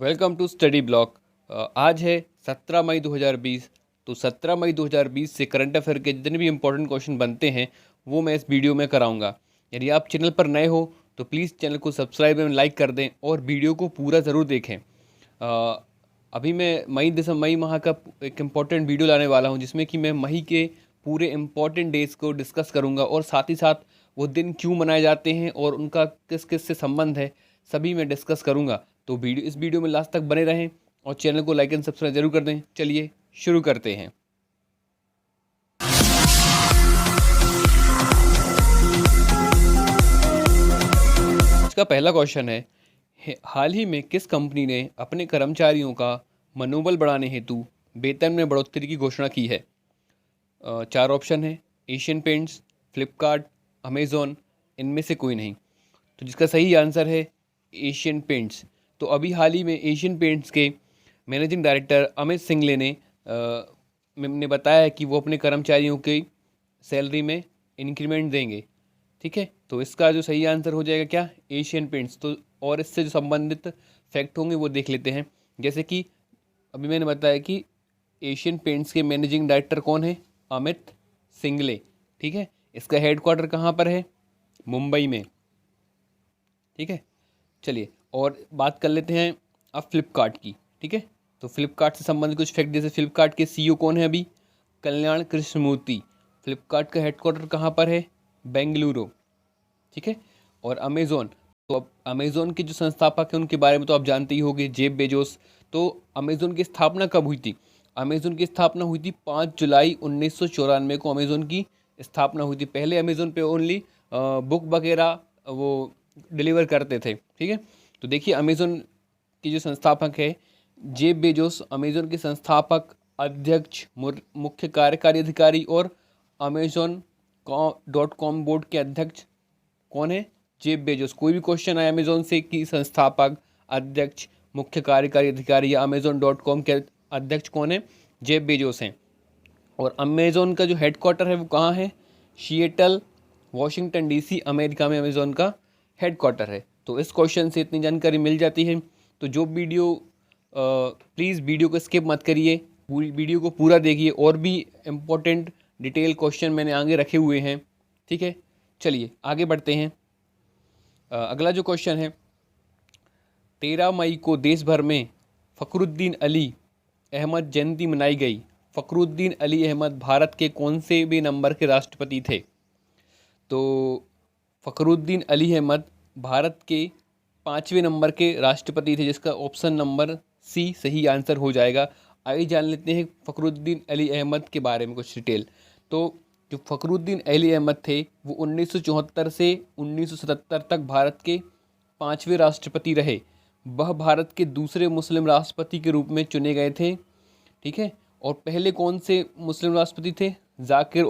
Welcome to study block. आज है 17 मई 2020। तो 17 मई 2020 से करंट अफेयर के जितने भी इंपॉर्टेंट क्वेश्चन बनते हैं वो मैं इस वीडियो में कराऊंगा। यदि आप चैनल पर नए हो तो प्लीज़ चैनल को सब्सक्राइब एवं लाइक कर दें और वीडियो को पूरा ज़रूर देखें। अभी मैं मई माह का एक इम्पॉर्टेंट वीडियो लाने वाला हूँ जिसमें कि मैं मई के पूरे इम्पॉर्टेंट डेज़ को डिस्कस करूँगा और साथ ही साथ वो दिन क्यों मनाए जाते हैं और उनका किस किस से संबंध है सभी मैं डिस्कस करूँगा। तो इस वीडियो में लास्ट तक बने रहें और चैनल को लाइक एंड सब्सक्राइब जरूर कर दें। चलिए शुरू करते हैं। आज का पहला क्वेश्चन है, हाल ही में किस कंपनी ने अपने कर्मचारियों का मनोबल बढ़ाने हेतु वेतन में बढ़ोतरी की घोषणा की है? 4 ऑप्शन है, एशियन पेंट्स, फ्लिपकार्ट, अमेज़ॉन, इनमें से कोई नहीं। तो जिसका सही आंसर है एशियन पेंट्स। तो अभी हाल ही में एशियन पेंट्स के मैनेजिंग डायरेक्टर अमित सिंगले ने बताया है कि वो अपने कर्मचारियों की सैलरी में इंक्रीमेंट देंगे। ठीक है, तो इसका जो सही आंसर हो जाएगा क्या? Asian paints. तो और इससे जो संबंधित फैक्ट होंगे वो देख लेते हैं। जैसे कि अभी मैंने बताया कि एशियन पेंट्स के मैनेजिंग डायरेक्टर कौन है? अमित सिंगले। ठीक है, इसका हेडक्वार्टर कहाँ पर है? मुंबई में। ठीक है, चलिए और बात कर लेते हैं अब फ्लिपकार्ट की। ठीक है, तो फ्लिपकार्ट से संबंधित कुछ फैक्ट, जैसे फ्लिपकार्ट के सीईओ कौन है अभी? कल्याण कृष्णमूर्ति। फ्लिपकार्ट का हेडक्वार्टर कहाँ पर है? बेंगलुरु। ठीक है, और अमेज़ॉन, तो अब अमेज़ॉन के जो संस्थापक हैं उनके बारे में तो आप जानते ही होंगे, जेफ बेजोस। तो अमेज़ॉन की स्थापना कब हुई थी? अमेज़ॉन की स्थापना हुई थी 5 जुलाई 1994 को अमेज़ॉन की स्थापना हुई थी। पहले अमेज़ॉन पे ओनली बुक वगैरह वो डिलीवर करते थे। ठीक है, तो देखिए अमेज़ॉन के जो संस्थापक है जेफ बेजोस, अमेज़ॉन के संस्थापक, अध्यक्ष, मुख्य कार्यकारी अधिकारी और अमेज़ॉन.com बोर्ड के अध्यक्ष कौन है? Jeff Bezos. कोई भी क्वेश्चन आए अमेज़ॉन से कि संस्थापक, अध्यक्ष, मुख्य कार्यकारी अधिकारी या अमेज़ॉन.com के अध्यक्ष कौन है? जेफ बेजोस हैं। और अमेज़ॉन का जो हेडक्वार्टर है वो कहाँ है? सिएटल, वॉशिंगटन डीसी, अमेरिका में अमेज़ॉन का हेडक्वार्टर है। तो इस क्वेश्चन से इतनी जानकारी मिल जाती है। तो जो वीडियो प्लीज़ वीडियो को स्किप मत करिए, वीडियो को पूरा देखिए और भी इम्पोर्टेंट डिटेल क्वेश्चन मैंने आगे रखे हुए हैं। ठीक है, चलिए आगे बढ़ते हैं। अगला जो क्वेश्चन है, 13 मई को देश भर में फ़खरुद्दीन अली अहमद जयंती मनाई गई। फ़खरुद्दीन अली अहमद भारत के कौन से भी नंबर के राष्ट्रपति थे? तो फ़खरुद्दीन अली अहमद भारत के 5वें नंबर के राष्ट्रपति थे, जिसका ऑप्शन नंबर सी सही आंसर हो जाएगा। आइए जान लेते हैं फ़खरुद्दीन अली अहमद के बारे में कुछ डिटेल। तो जो फ़खरुद्दीन अली अहमद थे वो 1974 से 1977 तक भारत के 5वें राष्ट्रपति रहे। वह भारत के दूसरे मुस्लिम राष्ट्रपति के रूप में चुने गए थे। ठीक है, और पहले कौन से मुस्लिम राष्ट्रपति थे? जाकिर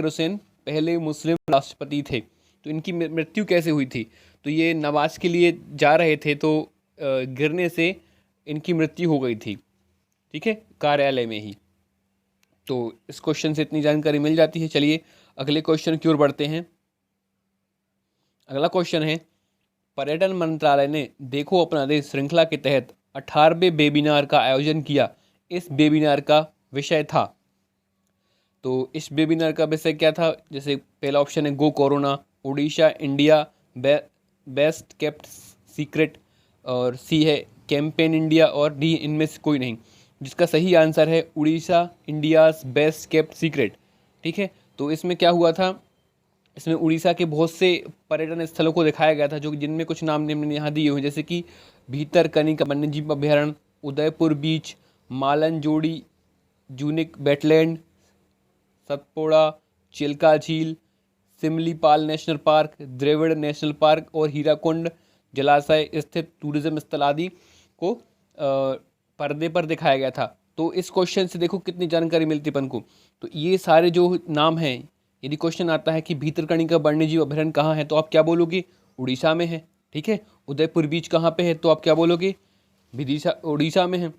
हुसैन पहले मुस्लिम राष्ट्रपति थे। तो इनकी मृत्यु कैसे हुई थी? तो ये नमाज के लिए जा रहे थे तो गिरने से इनकी मृत्यु हो गई थी। ठीक है, कार्यालय में ही। तो इस क्वेश्चन से इतनी जानकारी मिल जाती है। चलिए अगले क्वेश्चन की ओर बढ़ते हैं। अगला क्वेश्चन है, पर्यटन मंत्रालय ने देखो अपना देश श्रृंखला के तहत 18वें वेबिनार का आयोजन किया। इस वेबिनार का विषय था? तो इस वेबिनार का विषय क्या था? जैसे पहला ऑप्शन है गो corona, Odisha India best kept secret, और सी है कैंपेन इंडिया, और डी इनमें से कोई नहीं। जिसका सही आंसर है Orissa India's best kept secret. ठीक है, तो इसमें क्या हुआ था? इसमें उड़ीसा के बहुत से पर्यटन स्थलों को दिखाया गया था, जो जिनमें कुछ नाम निम्न यहाँ दिए हुए, जैसे कि भीतरकनिका वन्यजीव अभ्यारण्य, उदयपुर बीच, मालनजोड़ी जूनिक वेटलैंड, सतपोड़ा, चिल्का झील, सिमलीपाल नेशनल पार्क, द्रविड़ नेशनल पार्क और हीराकुंड जलाशय स्थित टूरिज्म स्थल आदि को पर्दे पर दिखाया गया था। तो इस क्वेश्चन से देखो कितनी जानकारी मिलती अपन को। तो ये सारे जो नाम हैं, यदि क्वेश्चन आता है कि भीतरकनिका वन्यजीव अभ्यारण्य कहाँ है, तो आप क्या बोलोगे? उड़ीसा में है। ठीक है, उदयपुर बीच कहाँ पे है, तो आप क्या बोलोगे? उड़ीसा में है।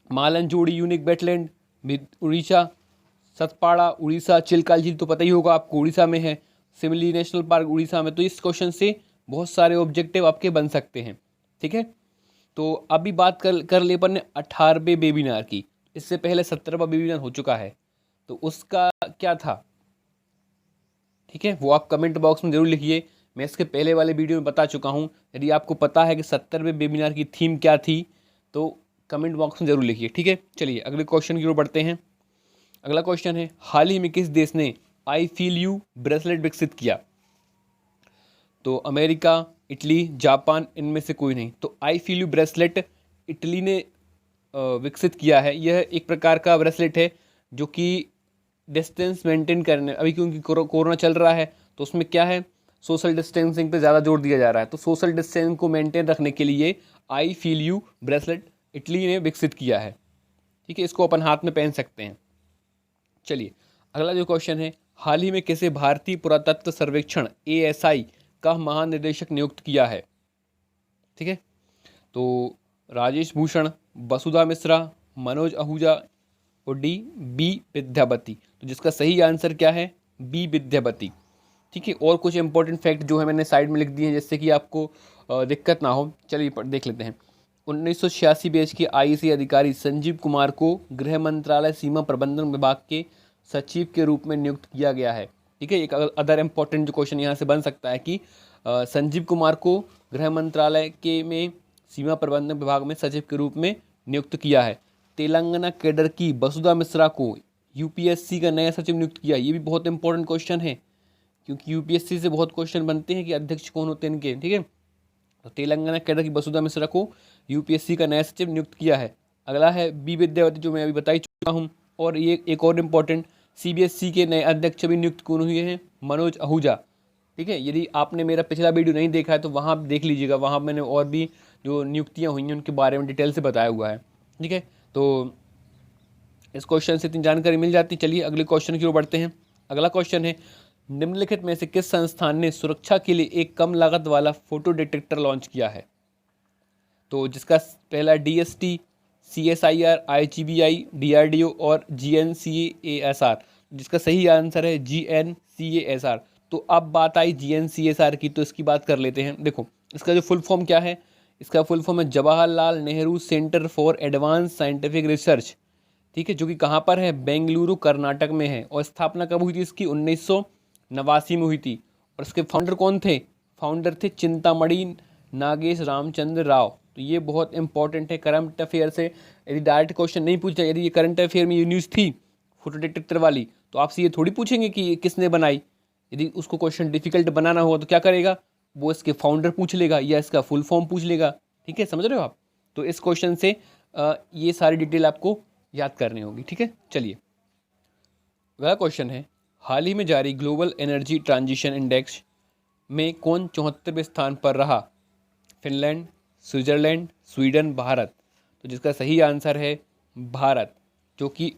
मालनजोड़ी यूनिक वेटलैंड उड़ीसा, सतपाड़ा उड़ीसा, चिल्का झील तो पता ही होगा आपको उड़ीसा में है, सिमली नेशनल पार्क उड़ीसा में। तो इस क्वेश्चन से बहुत सारे ऑब्जेक्टिव आपके बन सकते हैं। ठीक है, तो अभी बात कर ले अपन ने 18वें वेबिनार की, इससे पहले 17वां वेबिनार हो चुका है, तो उसका क्या था, ठीक है, वो आप कमेंट बॉक्स में जरूर लिखिए। मैं इसके पहले वाले वीडियो में बता चुका हूँ। यदि आपको पता है कि 70वें वेबिनार की थीम क्या थी तो कमेंट बॉक्स में जरूर लिखिए, ठीक है। चलिए अगले क्वेश्चन की ओर बढ़ते हैं। अगला क्वेश्चन है, हाल ही में किस देश ने आई फील यू ब्रेसलेट विकसित किया? तो अमेरिका, इटली, जापान, इनमें से कोई नहीं। तो I feel you bracelet Italy ने विकसित किया है। यह एक प्रकार का ब्रेसलेट है जो कि डिस्टेंस मेंटेन करने, अभी क्योंकि कोरोना चल रहा है तो उसमें क्या है, सोशल डिस्टेंसिंग पे ज़्यादा जोर दिया जा रहा है, तो सोशल डिस्टेंस को मेंटेन रखने के लिए I feel you bracelet Italy ने विकसित किया है, ठीक है। इसको अपन हाथ में पहन सकते हैं। चलिए अगला जो क्वेश्चन है, हाल ही में किसे भारतीय पुरातत्व सर्वेक्षण ASI का महानिदेशक नियुक्त किया है? ठीक है, तो राजेश भूषण, वसुधा मिश्रा, मनोज आहूजा और बी विद्यापति। तो जिसका सही आंसर क्या है, बी विद्यापति, ठीक है। और कुछ इंपॉर्टेंट फैक्ट जो है मैंने साइड में लिख दिए हैं जिससे कि आपको दिक्कत ना हो। चलिए देख लेते हैं। 1986 बैच के IAC अधिकारी संजीव कुमार को गृह मंत्रालय सीमा प्रबंधन विभाग के सचिव के रूप में नियुक्त किया गया है, ठीक है। एक अदर इम्पोर्टेंट जो क्वेश्चन यहाँ से बन सकता है कि संजीव कुमार को गृह मंत्रालय के में सीमा प्रबंधन विभाग में सचिव के रूप में नियुक्त किया है। तेलंगाना कैडर की वसुधा मिश्रा को UPSC का नया सचिव नियुक्त किया। ये भी बहुत इंपॉर्टेंट क्वेश्चन है क्योंकि UPSC से बहुत क्वेश्चन बनते हैं कि अध्यक्ष कौन होते हैं इनके, ठीक है। तो तेलंगाना कैडर की वसुधा मिश्रा को UPSC का नया सचिव नियुक्त किया है। अगला है बी विद्यावती, जो मैं अभी बता ही चुका हूँ। और ये एक और इम्पोर्टेंट, CBSE के नए अध्यक्ष भी नियुक्त कौन हुए हैं, मनोज आहूजा, ठीक है। यदि आपने मेरा पिछला वीडियो नहीं देखा है तो वहाँ देख लीजिएगा, वहाँ मैंने और भी जो नियुक्तियाँ हुई हैं उनके बारे में डिटेल से बताया हुआ है, ठीक है। तो इस क्वेश्चन से इतनी जानकारी मिल जाती। चलिए अगले क्वेश्चन की ओर बढ़ते हैं। अगला क्वेश्चन है, निम्नलिखित में से किस संस्थान ने सुरक्षा के लिए एक कम लागत वाला फोटो डिटेक्टर लॉन्च किया है? तो जिसका पहला DST, CSIR, IGBI, DRDO और GNCASR, जिसका सही आंसर है GNCASR। तो अब बात आई GNCASR की, तो इसकी बात कर लेते हैं। देखो इसका जो फुल फॉर्म क्या है, इसका फुल फॉर्म है Jawaharlal Nehru centre for advance scientific research, ठीक है, जो कि कहाँ पर है, बेंगलुरु कर्नाटक में है। और स्थापना कब हुई थी इसकी, 1989 में हुई थी। और इसके फाउंडर कौन थे, फाउंडर थे चिंतामणि नागेश रामचंद्र राव। तो ये बहुत इंपॉर्टेंट है करंट अफेयर से। यदि डायरेक्ट क्वेश्चन नहीं पूछा, यदि ये करंट अफेयर में ये न्यूज़ थी फोटो डिटेक्टर वाली, तो आपसे ये थोड़ी पूछेंगे कि ये किसने बनाई। यदि उसको क्वेश्चन डिफिकल्ट बनाना होगा तो क्या करेगा, वो इसके फाउंडर पूछ लेगा या इसका फुल फॉर्म पूछ लेगा, ठीक है, समझ रहे हो आप। तो इस क्वेश्चन से ये सारी डिटेल आपको याद करनी होगी, ठीक है। चलिए अगला क्वेश्चन है, हाल ही में जारी ग्लोबल एनर्जी ट्रांजिशन इंडेक्स में कौन 74वें स्थान पर रहा? Finland, Switzerland, Sweden, Bharat. तो जिसका सही आंसर है भारत, जो कि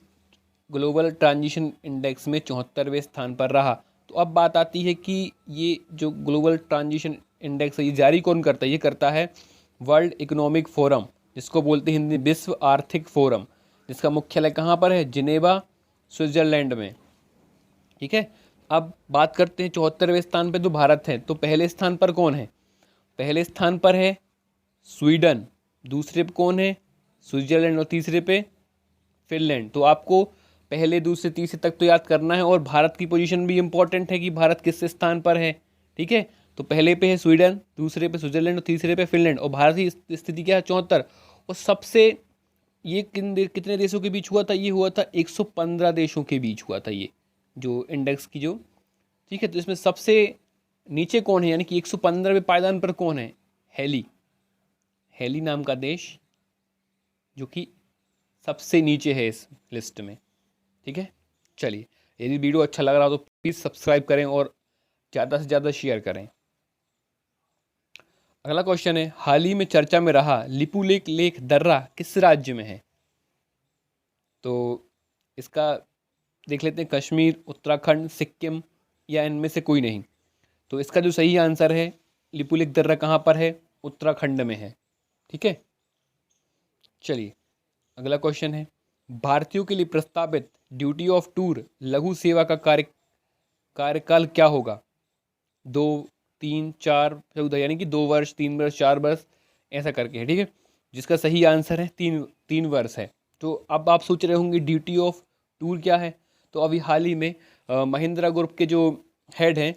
ग्लोबल ट्रांजिशन इंडेक्स में 74वें स्थान पर रहा। तो अब बात आती है कि ये जो ग्लोबल ट्रांजिशन इंडेक्स है ये जारी कौन करता है? ये करता है वर्ल्ड इकोनॉमिक फोरम, जिसको बोलते हैं हिंदी विश्व आर्थिक फोरम, जिसका मुख्यालय कहाँ पर है, जिनेवा, स्विट्जरलैंड में, ठीक है। अब बात करते हैं 74वें स्थान पे तो भारत है, तो पहले स्थान पर कौन है? पहले स्थान पर है स्वीडन, दूसरे पे कौन है, स्विट्जरलैंड, और तीसरे पे फिनलैंड। तो आपको पहले, दूसरे, तीसरे तक तो याद करना है। और भारत की पोजीशन भी इंपॉर्टेंट है कि भारत किस स्थान पर है, ठीक है। तो पहले पे है स्वीडन, दूसरे पे स्विट्जरलैंड और तीसरे पे फिनलैंड, और भारत की स्थिति क्या है, 74। और सबसे ये कितने देशों के बीच हुआ था? ये हुआ था 115 देशों के बीच हुआ था ये जो इंडेक्स की जो, ठीक है। तो इसमें सबसे नीचे कौन है, यानी कि 115वें पायदान पर कौन है? हेली नाम का देश, जो कि सबसे नीचे है इस लिस्ट में, ठीक है। चलिए यदि वीडियो अच्छा लग रहा हो तो प्लीज़ सब्सक्राइब करें और ज़्यादा से ज़्यादा शेयर करें। अगला क्वेश्चन है, हाल ही में चर्चा में रहा लिपुलेख लेक दर्रा किस राज्य में है? तो इसका देख लेते हैं, कश्मीर, उत्तराखंड, सिक्किम, या इनमें से कोई नहीं। तो इसका जो सही आंसर है, लिपुलेख दर्रा कहाँ पर है, उत्तराखंड में है, ठीक है। चलिए अगला क्वेश्चन है, भारतीयों के लिए प्रस्तावित ड्यूटी ऑफ टूर लघु सेवा का कार्यकाल क्या होगा? 2, 3, 4, 14, यानी कि 2 वर्ष, 3 वर्ष, 4 वर्ष, ऐसा करके है, ठीक है। जिसका सही आंसर है 3 वर्ष है। तो अब आप सोच रहे होंगे ड्यूटी ऑफ टूर क्या है। तो अभी हाल ही में महिंद्रा ग्रुप के जो हेड हैं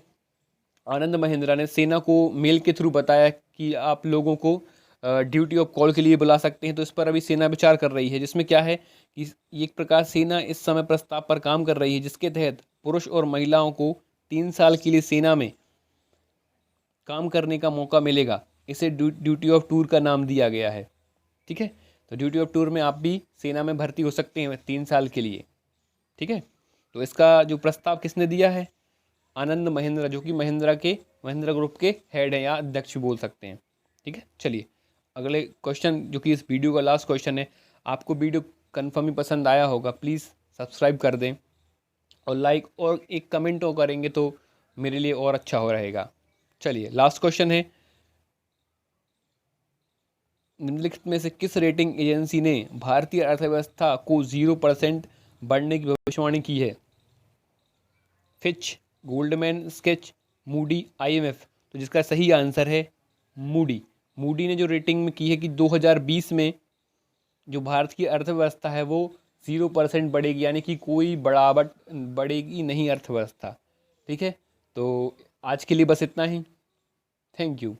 आनंद महिंद्रा ने सेना को मेल के थ्रू बताया कि आप लोगों को ड्यूटी ऑफ कॉल के लिए बुला सकते हैं। तो इस पर अभी सेना विचार कर रही है, जिसमें क्या है कि एक प्रकार सेना इस समय प्रस्ताव पर काम कर रही है जिसके तहत पुरुष और महिलाओं को 3 साल के लिए सेना में काम करने का मौका मिलेगा। इसे ड्यूटी ऑफ टूर का नाम दिया गया है। ठीक है, तो ड्यूटी ऑफ टूर में आप भी सेना में भर्ती हो सकते हैं 3 साल के लिए। ठीक है, तो इसका जो प्रस्ताव किसने दिया है, आनंद महिंद्रा, जो कि महिंद्रा ग्रुप के हेड हैं या अध्यक्ष बोल सकते हैं। ठीक है, चलिए अगले क्वेश्चन, जो कि इस वीडियो का लास्ट क्वेश्चन है। आपको वीडियो कन्फर्म ही पसंद आया होगा, प्लीज़ सब्सक्राइब कर दें और लाइक और एक कमेंट और करेंगे तो मेरे लिए और अच्छा हो रहेगा। चलिए लास्ट क्वेश्चन है, निम्नलिखित में से किस रेटिंग एजेंसी ने भारतीय अर्थव्यवस्था को 0% बढ़ने की भविष्यवाणी की है। Fitch, Goldman sketch, Moody, IMF। तो जिसका सही आंसर है मूडी। मूडी ने जो रेटिंग में की है कि 2020 में जो भारत की अर्थव्यवस्था है वो 0% बढ़ेगी, यानी कि कोई बढ़ेगी नहीं अर्थव्यवस्था। ठीक है, तो आज के लिए बस इतना ही। Thank you.